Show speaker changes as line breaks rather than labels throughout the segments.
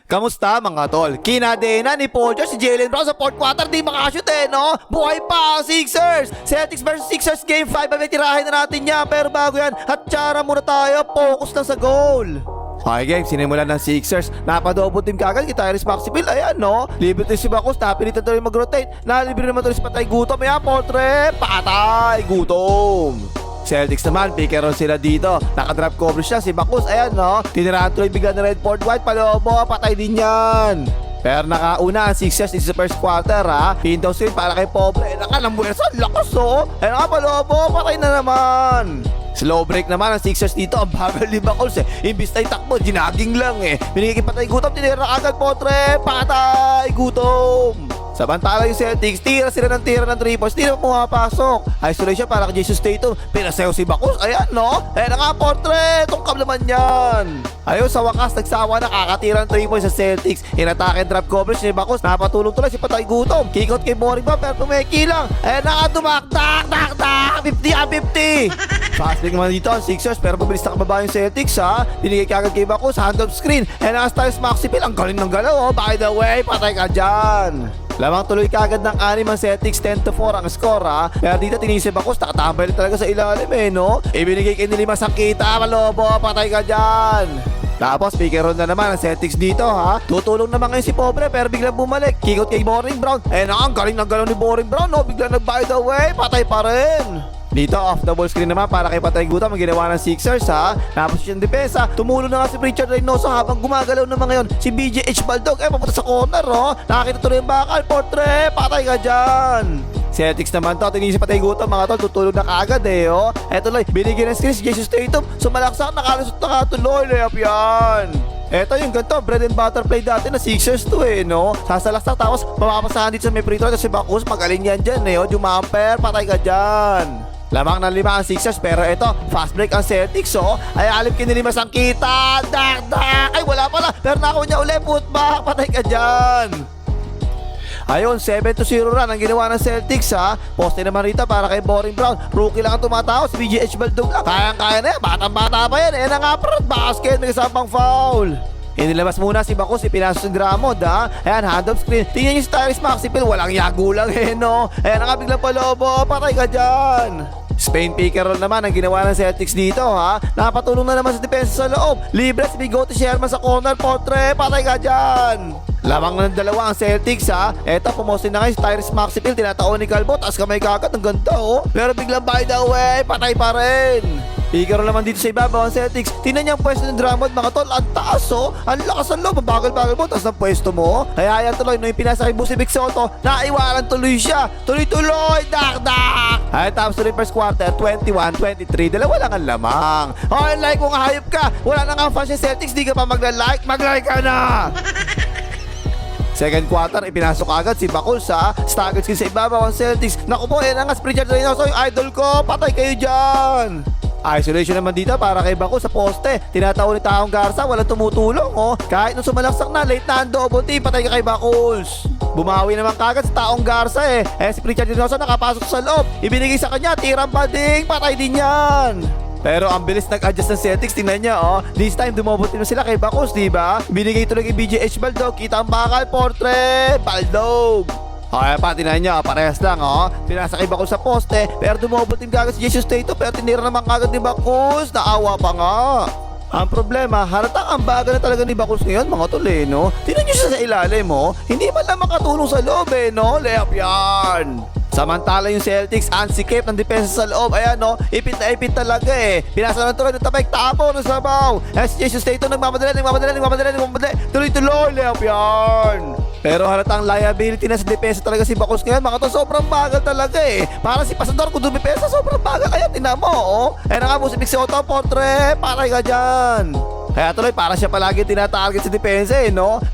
Kamusta mga tol? Kinadena ni Paul George si Jaylen Brown sa 4th quarter, di makashoot no? Buhay pa ang Sixers! Celtics versus Sixers Game 5, tirahin na natin yan. Pero bago yan, hatsara muna tayo, focus lang sa goal. Okay game, sinimulan ng Sixers. Napadouble team kagad kay Tyrese Maxeyville. Ayan no, libre si Bacchus, napilitan tuloy mag-rotate. Nalibre naman tuloy si Patay Gutom. Ayan, portrait, patay, gutom. Celtics naman, pick and roll sila dito. Nakadrop coverage lang si Bacchus. Ayan no, tinirahan tuloy bigla ng red board white. Palobo, patay din yan. Pero nakauna ang Sixers in the first quarter ha. Pindaw screen para kay Pobre. Nakalambueso, lakas oh. Ayan nga, palobo, patay na naman. Slow break naman ang Sixers dito. Ang bagal ni Bacchus Imbis na itakbo, ginaging lang Binigay patay gutom, tinira agad Potre. Patay gutom. Samantala yung Celtics, tira ng 3 points, di na pumapasok. Isolation para kay Jesus Tatum, pinasayaw si Bacchus. Ayan no, ayan na nga Potre, tungkab naman yan. Ayun, sa wakas nagsawa na, kakatira ng 3 points sa Celtics. In-attack and drop coverage ni Bacchus, napatulong tuloy si Patay Gutom. Kick out kay Boring Brown, pero tumeki lang. Ayan na nga, tumaktak, 50-50. Fast break naman dito ang Sixers, pero pabilis na kababa yung Celtics ha. Binigay kagad kay Bacchus, hand-off screen. Ayan na nga, Tyrese Maxeyville, ang galing ng galaw By the way, patay ka dyan. Lamang tuloy kagad ng 6 ang Celtics, 10-4 ang score ha. Kaya dito tinisip ako, nakatambay talaga sa ilalim no. Ibinigay kay Nilimas ang kita, Malobo, patay ka dyan. Tapos pick and roll na naman ang Celtics dito ha. Tutulong naman ngayon si Pobre pero biglang bumalik. Kick out kay Boring Brown. Ang galing ng galaw ni Boring Brown no. Biglang nag-by the way, patay pa rin. Dito off the ball screen naman para kay Patay Gutom ang ginawa ng Sixers ha. Tapos yung depensa, tumulong na nga si Richard Reynoso habang gumagalaw naman ngayon si BJH Baldog. Papunta sa corner nakakita tuloy yung bakal, Portre, patay ka dyan. Celtics naman to, tinisip Patay Gutom mga tol, tutulog na kaagad Eto lang, binigyan ng screen si Jesus Tatum, sumalaksak, nakalusot na katuloy, layup yan. Eto yung ganito, bread and butter play dati na Sixers to no. Sasalaksak tapos mapapasahan dito sa may free throw kasi Bacchus, magaling yan dyan Jumamper, patay ka dyan. Lamang ng 5 ang Sixers pero ito, fast break ang Celtics ay alip kinilimas ang kita. Dak. Ay wala pala, pero nakuha niya ulit, putback, patay ka dyan. Ayun, 7-0 run ang ginawa ng Celtics ha. Poste naman rito para kay Boring Brown. Rookie lang ang tumataos, BGH Baldog lang. Kayang-kaya na yan, batang-bata pa yan. Na nga, basket, may kasabang foul. Inilabas muna si Bacchus, ipinasok si Drummond ha. Ayan, hand-off screen. Tingnan niyo si Tyrese Maxeyville, walang yago lang no. Ayan na nga, biglang palobo, patay ka dyan. Spain pick and roll naman ang ginawa ng Celtics dito ha. Nakapatulong na naman sa depensa sa loob. Libre si Bigote Sherman sa corner, Portre, patay ka dyan. Lamang ng 2 ang Celtics ha. Eto, pumosin na ngayon si Tyrese Maxeyville, tinataon ni Calvo, taas kamay kagad, ang ganda Pero biglang by the way, patay pa rin. Pick and roll naman dito sa ibabaw ang Celtics. Tingnan niya ang pwesto ng Drummond mga tol, ang taas ang lakas ang loob, bagal-bagal mo, taas ng pwesto mo. Kaya yan tuloy, nung pinasa kay Busi Vic Soto, naiwanan tuloy siya. Tuloy-tuloy, dak. Ay, tapos tuloy first quarter, 21-23, dalawa lang ang lamang. Like kung hayop ka, wala na nga fans yung Celtics, di ka pa mag-like ka na. Second quarter, ipinasok agad si Bacchus ha. Staggered skill sa ibabaw ang Celtics. Naku po, yan ang Richard Reynoso, yung idol ko, patay kayo dyan. Isolation naman dito para kay Bacchus sa poste. Tinataon ni Taong Garza, walang tumutulong Kahit nung sumalaksak na, late na ang double team, patay ka kay Bacchus. Bumawi naman kagad sa Taong Garza si Richard Reynoso nakapasok sa loob. Ibinigay sa kanya, tirang bading, patay din yan. Pero ang bilis nag-adjust ng Celtics, tingnan niya This time dumobot na sila kay Bacchus, diba? Binigay tuloy kay BJH Baldog, kita ang bakal, Portre, Baldog. Okay pa, tingnan niya, parehas lang Pinasa kay Bacchus sa poste, pero dumobot din kagad si Jesus Tatum, pero tinira naman kagad ni Bacchus, naawa pa nga. Ang problema, halatang ang baga na talaga ni Bacchus ngayon mga tol Tingnan niyo siya sa ilalim hindi man lang makatulong sa loob layup yan. Samantala yung Celtics, ansikip ng depensa sa loob. Ayan ipit na ipit talaga Pinasa naman tuloy ng tabay, tapo ng sabaw. Si Jesus Tatum nagmamadali. Tuloy-tuloy, layup yan. Pero halatang liability na sa depensa talaga si Bacchus ngayon mga tol, sobrang bagal talaga Para si Pasador kung dumipensa, sobrang bagal. Kaya tinan mo Ayan na nga po si Vic Soto, Portre, patay ka dyan. Kaya tuloy, para siya palagi tinatarget sa depensa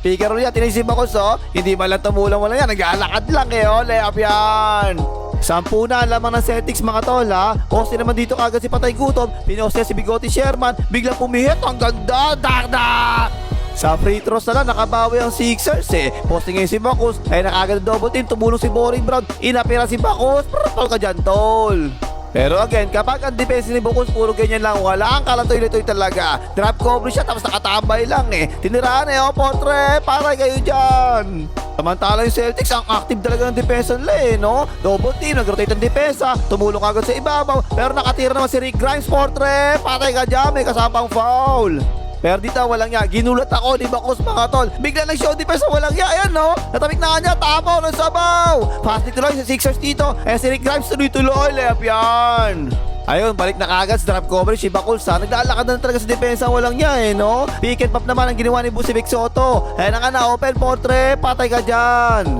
Pick and roll yan, tinisip ako hindi man lang tumulang wala yan, nag-aalakad lang layup yan. 10 na lamang ng Celtics mga tol ha. Poste naman dito kagad si Patay Gutom, pinosti si Bigote Sherman, biglang pumihit, ang ganda, dak. Sa free throws na lang, nakabawi ang Sixers Poste ngayon si Bacchus, ay nakagad double team, tumulong si Boring Brown, inapira si Bacchus, tol ka dyan tol. Pero again, kapag ang defense ni Bukos puro ganyan lang, wala ang kalatoy-latoy talaga. Drop coverage siya tapos nakatambay lang eh. Tiniraan eh, Portre, para kayo dyan. Samantala yung Celtics, ang active talaga ng depensa nila eh, no? Double team, nag-rotate ang depensa, tumulong agad sa ibabaw, pero nakatira naman si Rick Grimes, Portre, patay ka dyan, may kasamang foul. Pero dito walang ya, ginulat ako ni Bakos mga tol. Bigla ng show defense walang ya, ayan no. Natabik na kanya, tapo ng sabaw. Fast tuloy sa Sixers dito. Si Rick Grimes tuloy-tuloy, layup yan. Ayun, balik na kagad sa drop coverage si Bakos ha. Naglalakad na talaga sa depensa walang ya eh no. Pick and pop naman ang ginawa ni Vucevic Soto. Ayan na nga na, open Portre, patay ka dyan.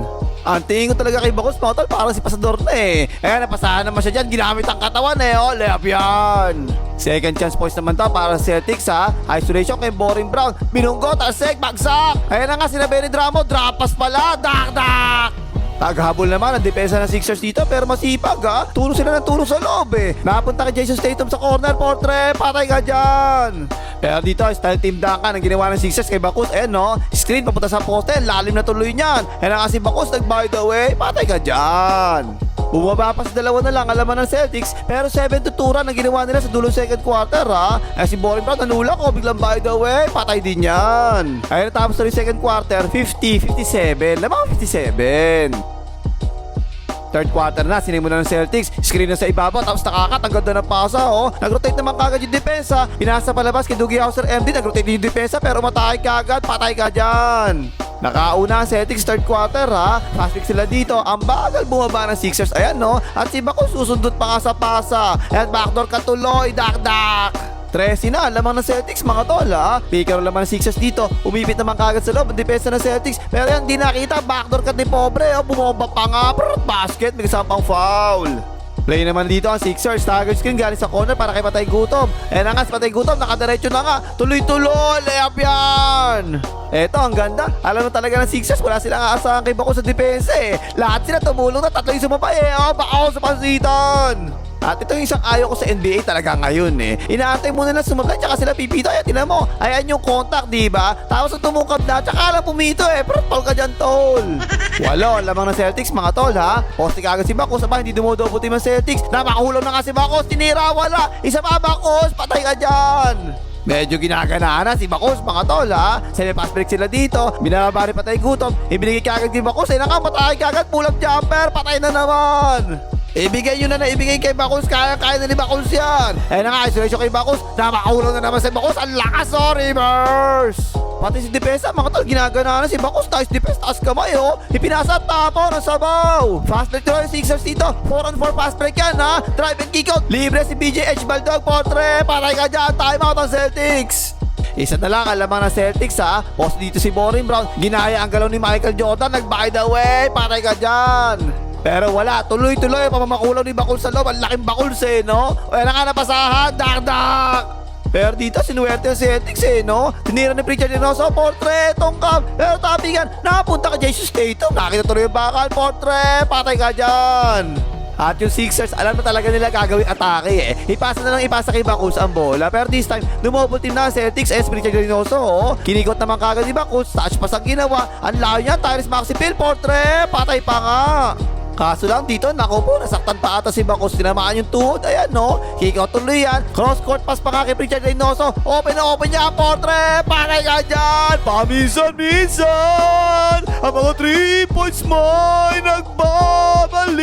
Ang tingin ko talaga kay Bakos, mga tol, parang si Pasador na eh. Ayan, napasahan naman siya dyan, ginamit ang katawan eh, oh, layup yan. Second chance points naman to para sa Celtics ha. Isolation kay Boring Brown, binunggo, tasek, bagsak. Ayan na nga, sinabi ni Dramo, drop pass pala, dak. Taghabol naman ang depensa ng Sixers dito pero masipag ha. Tulong sila ng tulong sa loob eh. Napunta kay Jason Tatum sa corner, Portre, patay ka dyan. Pero dito, style team Duncan ang ginawa ng Sixers kay Bakos. Ayan no, screen papunta sa poste, lalim na tuloy niyan. Ayan na kasi Bakos, nag-by the way, patay ka dyan. Bumaba pa sa dalawa na lang alaman ng Celtics pero 7-2 run ang ginawa nila sa dulo second quarter ha. Si Boring Brown nanulak ko biglang by the way, patay din yan. Ayun natapos na rin second quarter, 50-57, lamang 57. Third quarter na, sinimulan ng Celtics, screen na sa ibabaw, tapos nakakat, ang ganda ng pasa, oh. Nag-rotate naman kagad yung depensa, pinasa palabas kay Dougie Hauser MD, nag-rotate yung depensa, pero matay kagad, patay ka dyan. Nakauna ang Celtics third quarter ha, fast pick sila dito, ang bagal bumaba ng Sixers, ayan no, at si Bako susundot pa nga sa pasa, at backdoor katuloy, dak. 13 na, lamang ng Celtics mga tol ha. Picker naman ng Sixers dito, umipit naman kagad sa loob ang depensa ng Celtics, pero yan di nakita, backdoor cut ni Pobre, bumomba pa nga, basket, may kasama pang foul. Play naman dito ang Sixers, stagger screen galing sa corner para kay Patay Gutom. Ayan na nga, si Patay Gutom, nakadiretso na nga, tuloy-tuloy, layup yan. Eto, ang ganda, alam mo talaga ng Sixers, wala silang aasahan kay Bako sa depensa eh. Lahat sila tumulong na, tatlo yung sumabay eh, Bako sa pansitan. At ito yung isang ayaw ko sa NBA talaga ngayon eh. Inaantay muna na sumagay tsaka sila pipito. Ayan, tinan mo. Ayan yung contact, diba? Tapos ang tumukab na, tsaka lang pumito eh. Pero tol ka dyan, tol. Walo, lamang ng Celtics, mga tol ha. Poste kagad si Bakos, sabah, hindi dumodobo team ng Celtics. Napakahulong na nga si Bakos, tinira, wala. Isa pa, Bakos, patay ka dyan. Medyo ginaganaan na si Bakos, mga tol ha. Semi-pass break sila dito. Binababa rin Patay Gutom. Ibinigay kagad kay Bakos. Ay naka, patay kagad. Pull-up jumper. Patay na naman. Ibigay nyo na ibigay kay Bakos. Kaya na ni Bakos yan. Ayun na nga, isolation kay Bakos. Napakahulong na naman si Bakos. Ang lakas, Reverse. Pati si Depensa, mga tol, ginagana na si Bakos. Nice defense, taas kamay, oh. Ipinasa tapo ng sabaw. Fast break tuloy yung Sixers dito. 4-on-4 fast break yan, ha. Drive and kick out. Libre si BJH Baldog, Portre. Patay ka dyan. Time out ang Celtics. Isa na lang, alamang ng Celtics ha. Post dito si Boring Brown. Ginaya ang galaw ni Michael Jordan. Nag-by the way. Patay ka dyan. Pero wala, tuloy-tuloy pamamakulaw ni Bakul sa loob. Ang laking Bakuls eh, no? Wala nga napasahan, dak. Pero dito, sinuwerte ang Celtics eh, no? Tinira ni Pritchard Dinoso, Portre, tongkam. Pero tabigan, napunta ka Jason Tatum. Nakita tuloy yung bakal, Portre, patay ka dyan. At yung Sixers, alam na talaga nila gagawin atake eh. Ipasa na lang ipasa kay Bakuls ang bola. Pero this time, dumobol team na ang Celtics. Pritchard Dinoso, oh. Kinigot naman kagad ni Bakuls. Touch pass ang ginawa. Ang layo niya, Tyrese Maxey, Portre, patay pa nga. Kaso lang dito, nako po, nasaktan pa ata si Bakos. Tinamaan yung tuhod, ayan no. Kick out tuloy yan. Cross court pass pa nga kay Pritchard Reynoso. Open na open niya, Portre. Patay ka dyan. Paminsan-minsan, ang mga 3 points mo ay nagbabalik.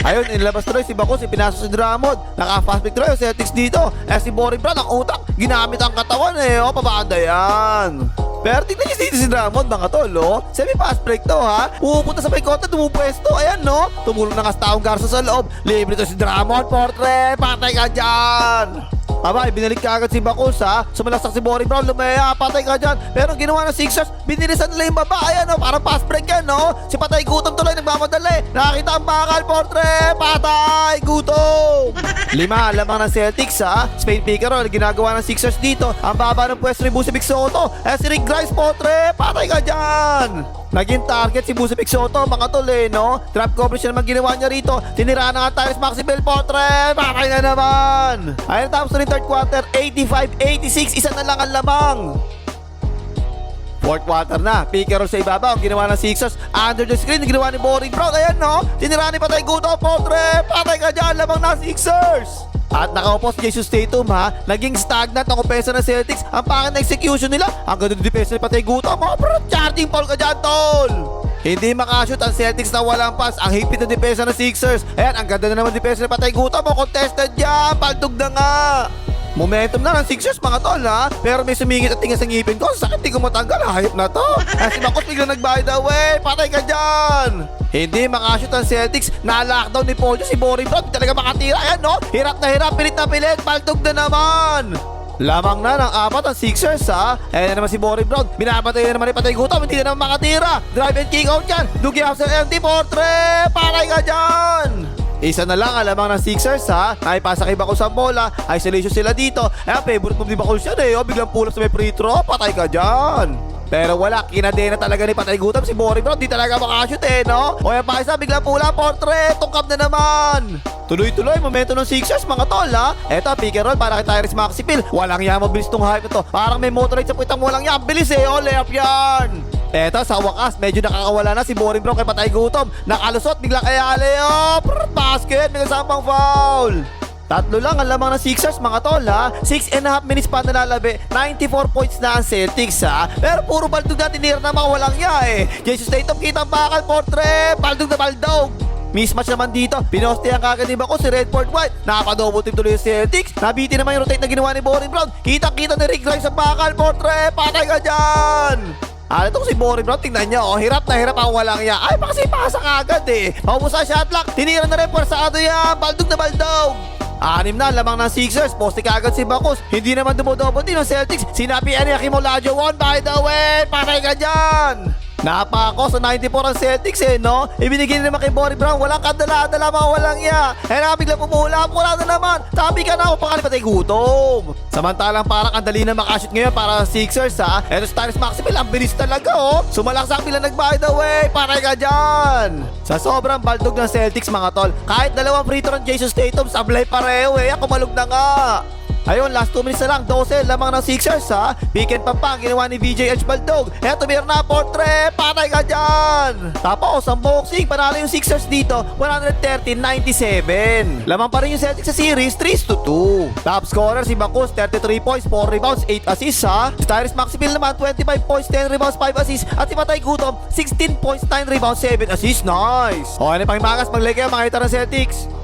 Ayun, inilabas tuloy si Bakos, ipinasok si Drummond. Naka-fast pick tuloy yung Celtics dito. Si Boring Brown, ang utak, ginamit ang katawan eh. Pabanda yan. Pero tignan niyo dito si Drummond, mga tol, oh. Semi-pass break to, ha. Pupunta sa may konta, dumupwesto. Ayan, no. Tumulong na nga sa taong Garza sa loob. Libre to si Drummond, Portre. Patay ka dyan. Aba, binalik ka agad si Bakos, ha. Sumalaksak si Boring Brown, lumaya, patay ka dyan. Pero ginawa ng Sixers, binilisan nila yung baba. Ayan, no. Parang pass break yan, no. Si Patay Gutom tuloy, nagmamadali. Nakakita ang bakal, Portre. Patay Gutom. 5 lamang ng Celtics, ha. Spain picker, ginagawa ng Sixers dito. Ang baba ng pwesto ni Vucevic Soto. Si Rick Grimes, Portre. Patay ka dyan. Naging target si Vucevic Soto, mga tol eh, no? Trap coverage na naman ginawa niya rito. Tiniraan na nga Tyrese Maxey, Portre. Patay na naman. Ayun, tapos na rin third quarter, 85-86. Isa na lang ang lamang. Fourth quarter na, pick and roll sa ibabaw ang ginawa ng Sixers. Under the screen, ginawa ni Boring Brown. Ayan no, tinira ni Patay Guto, Potre, patay ka dyan, lamang na Sixers. At nakaupo si Jesus Tatum ha, naging stagnant ang opensa ng Celtics. Ang pangit na execution nila, ang ganda ng depensa ni Patay Guto. Mga bro, charging foul ka dyan, tol. Hindi makashoot ang Celtics na walang pass. Ang higpit na depensa ng Sixers. Ayan, ang ganda na naman depensa ni Patay Guto. Mo contested yan, paldog na nga. Momentum na ng Sixers mga tol ha. Pero may sumingit at tingin sa ngipin ko. Sakit di ko matanggal. Hayop na to. Si Marcos biglang nag-by the way. Patay ka dyan. Hindi makashoot ang Celtics. Na-lockdown ni Pollo si Boring Brown. Hindi talaga makatira. Ayan no. Hirap na hirap. Pilit na pilit. Paldog na naman. Lamang na ng apat ang Sixers ha. Ayan na naman si Boring Brown. Binabatay na naman ni Patay Gutom. Hindi na naman makatira. Drive and kick out yan. Dugi up sa empty Portre. Patay ka dyan. Isa na lang alamang ng Sixers ha. Naipasa kay Bakul sa bola. Isolation sila dito. Favorite move ni Bakul siya biglang pull up sa may free throw. Patay ka dyan. Pero wala, kinadena talaga ni Patay Gutom si Boring Brown. Di talaga makashoot no. O yan pa isa, biglang pull up. Portre, tungkap na naman. Tuloy-tuloy, momento ng Sixers mga tol ha. Eto, pick and roll para kay Tyrese Maxey. Walang yan, mabilis tong hype na to. Parang may motorite sa puwitang walang yan. Bilis layup yan. Eto, sa wakas, medyo nakakawala na si Boring Brown kay Patay Gutom. Nakalusot, bigla kaya layup. Basket, may kasamang foul. Tatlo lang ang lamang ng Sixers mga tol ha. 6.5 minutes pa nalalabi. 94 points na ang Celtics ha. Pero puro baldog na tinira na mga walang ya Jesus Tatum kita ang bakal, Portre. Baldog na baldog. Mismatch naman dito. Pinostehan kagad ni Bako si Redford White. Nakapa-double team tuloy yung Celtics. Nabiti naman yung rotate na ginawa ni Boring Brown. Kita-kita ni Rick Grimes ang bakal, Portre. Patay ka dyan. Itong si Boring Brown, tingnan nyo, hirap na hirap ang walang ya. Ay, baka si pasa kagad Maubos sa shot clock, tinira na rin sa yan. Baldog na baldog. 6 na lamang ng Sixers, poste kagad si Bakos. Hindi naman dumodobot din ng Celtics. Sinabi ni Hakeem Olajuwon, by the way, patay ka dyan. Napako sa 94 ang Celtics no? Ibinigay naman kay Boring Brown, walang kadala-dala mga walang iya. Biglang pumula, wala na naman. Sabi ka na ako, pakali Patay Gutom. Samantalang parang ang dali na makashoot ngayon para sa Sixers ha. Eto si Tyrese Maxey, ang bilis talaga Sumalaksak bilang nag-by the way, patay ka dyan. Sa sobrang baldog ng Celtics mga tol, kahit dalawang free throw ng Jesus Tatum, sablay pareho kumalog na nga. Ayun, last 2 minutes na lang, 12 lamang ng Sixers ha. Pick and pump ginawa ni VJ Edge Baldog. Eto, meron na, Portre, patay ka dyan. Tapos, ang boxing, panalo yung Sixers dito, 113-97. Lamang pa rin yung Celtics sa series, 3-2. Top scorer si Bakus, 33 points, 4 rebounds, 8 assists ha. Si Tyrese Maxey naman, 25 points, 10 rebounds, 5 assists. At si Patay Gutom, 16 points, 9 rebounds, 7 assists. Nice. O, ano pang imagas, mag-like kayo, mga hita ng Celtics.